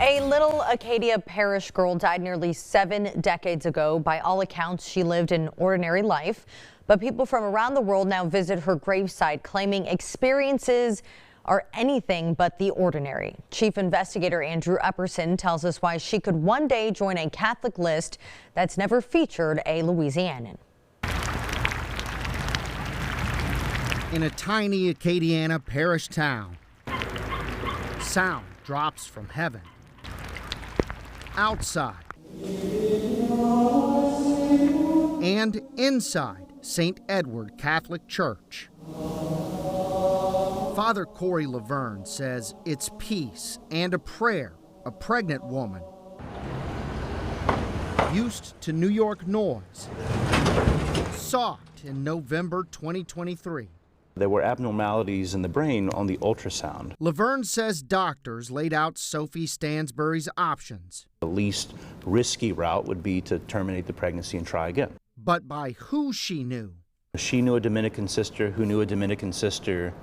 A little Acadia parish girl died nearly 7 decades ago. By all accounts, she lived an ordinary life, but people from around the world now visit her gravesite, claiming experiences are anything but the ordinary. Chief Investigator Andrew Epperson tells us why she could one day join a Catholic list that's never featured a Louisianan. In a tiny Acadiana parish town, sound drops from heaven. Outside and inside St. Edward Catholic Church. Father Corey Laverne says it's peace and a prayer a pregnant woman, used to New York noise, sought in November 2023. There were abnormalities in the brain on the ultrasound. Laverne says doctors laid out Sophie Stansbury's options. The least risky route would be to terminate the pregnancy and try again. But by who she knew. She knew a Dominican sister who knew a Dominican sister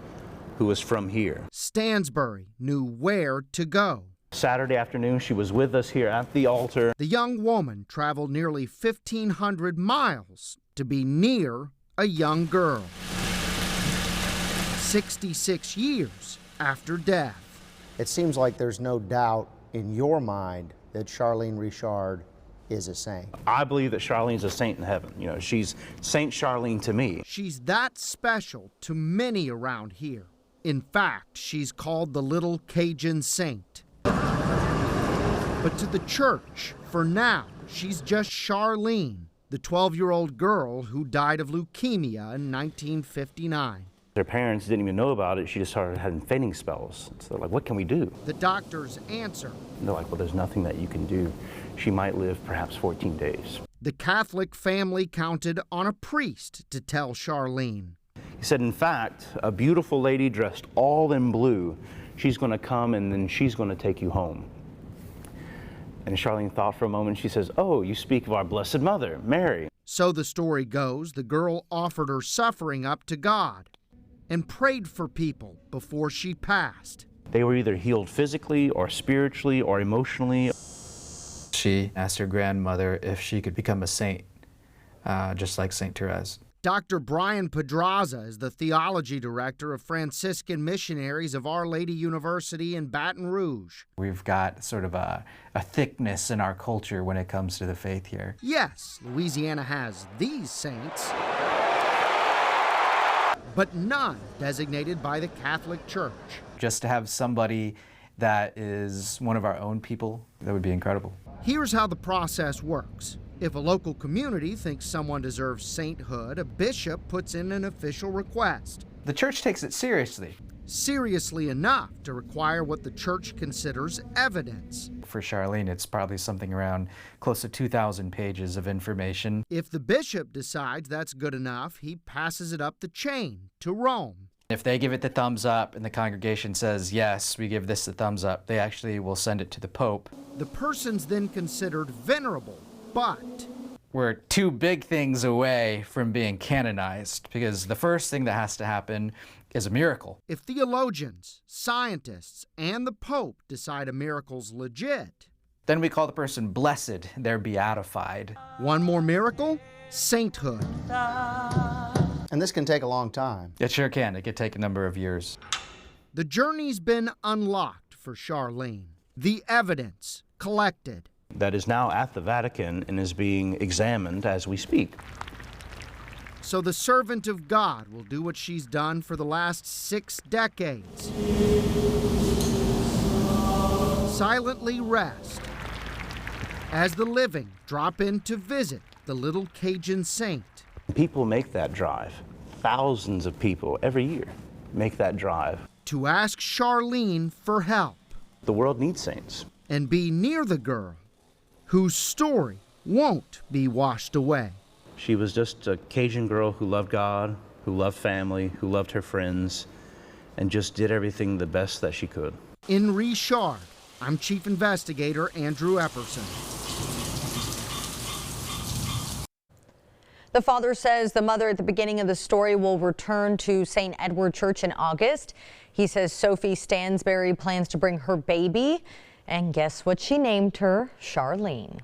who was from here. Stansbury knew where to go. Saturday afternoon, she was with us here at the altar. The young woman traveled nearly 1,500 miles to be near a young girl. 66 years after death. It seems like there's no doubt in your mind that Charlene Richard is a saint. I believe that Charlene's a saint in heaven. You know, she's Saint Charlene to me. She's that special to many around here. In fact, she's called the little Cajun Saint. But to the church, for now, she's just Charlene, the 12-year-old girl who died of leukemia in 1959. Her parents didn't even know about it. She just started having fainting spells. So they're like, what can we do? The doctors answer. They're like, well, there's nothing that you can do. She might live perhaps 14 days. The Catholic family counted on a priest to tell Charlene. He said, in fact, a beautiful lady dressed all in blue, she's going to come and then she's going to take you home. And Charlene thought for a moment. She says, oh, you speak of our Blessed Mother, Mary. So the story goes, the girl offered her suffering up to God and prayed for people before she passed. They were either healed physically or spiritually or emotionally. She asked her grandmother if she could become a saint, just like Saint Therese. Dr. Brian Pedraza is the theology director of Franciscan Missionaries of Our Lady University in Baton Rouge. We've got sort of a thickness in our culture when it comes to the faith here. Yes, Louisiana has these saints, but none designated by the Catholic Church. Just to have somebody that is one of our own people, that would be incredible. Here's how the process works. If a local community thinks someone deserves sainthood, a bishop puts in an official request. The church takes it seriously. Seriously enough to require what the church considers evidence. For Charlene, it's probably something around close to 2,000 pages of information. If the bishop decides that's good enough, he passes it up the chain to Rome. If they give it the thumbs up and the congregation says, yes, we give this the thumbs up, they actually will send it to the Pope. The person's then considered venerable, but we're 2 big things away from being canonized, because the first thing that has to happen is a miracle. If theologians, scientists, and the Pope decide a miracle's legit, then we call the person blessed. They're beatified. One more miracle, sainthood. And this can take a long time. It sure can. It could take a number of years. The journey's been unlocked for Charlene. The evidence collected. That is now at the Vatican and is being examined as we speak. So the servant of God will do what she's done for the last 6 decades. Silently rest as the living drop in to visit the little Cajun Saint. People make that drive. Thousands of people every year make that drive. To ask Charlene for help. The world needs saints. And be near the girl whose story won't be washed away. She was just a Cajun girl who loved God, who loved family, who loved her friends, and just did everything the best that she could. In Richard, I'm Chief Investigator Andrew Epperson. The father says the mother at the beginning of the story will return to St. Edward Church in August. He says Sophie Stansbury plans to bring her baby And guess what she named her? Charlene.